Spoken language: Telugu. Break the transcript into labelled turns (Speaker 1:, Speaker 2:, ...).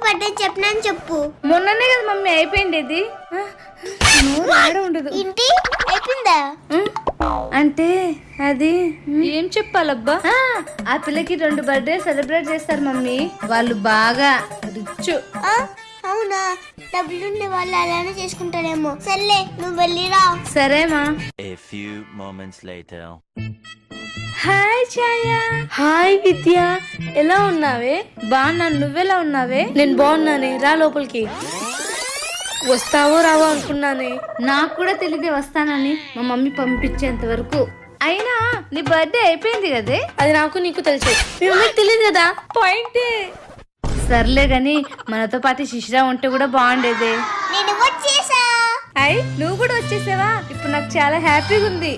Speaker 1: బర్త్డే చెప్పినాను చెప్పు.
Speaker 2: మొన్ననే కదా మమ్మీ అయిపోయింది ఇది. ఉండదు
Speaker 1: ఏంటి అయిపోయిందా?
Speaker 2: అంటే అది ఏం చెప్పాలబ్బా. ఆ పిల్లకి 2 బర్త్డే సెలబ్రేట్ చేస్తారు మమ్మీ. వాళ్ళు బాగా రిచ్.
Speaker 1: అవునా? డబ్బులుండే వాళ్ళు అలానే చేసుకుంటారేమో. సర్లే నువ్వు వెళ్ళిరా.
Speaker 2: సరేమా.
Speaker 3: A few moments later.
Speaker 2: Hi Chaya. Hi Vidya, ఎలా ఉన్నావే? బాగున్నాను, నువ్వెలా ఉన్నావే?
Speaker 4: నేను బాగున్నానే, రా లోపలికి. వస్తావో రావో అనుకున్నానే.
Speaker 2: నాకు కూడా తెలియదే వస్తానని, మా మమ్మీ పంపించేంత వరకు. అయినా నీ బర్త్డే అయిపోయింది కదే.
Speaker 4: అది నాకు నీకు తెలుసు, మీ మమ్మీకి తెలియదు కదా.
Speaker 2: పాయింటే. సర్లే గాని మనతో పాటు శిశిరా ఉంటే కూడా బాగుండేదే.
Speaker 1: నేను వచ్చేసా.
Speaker 2: అయ్ నువ్వు కూడా వచ్చేసావా? ఇప్పుడు నాకు చాలా హ్యాపీగా ఉంది.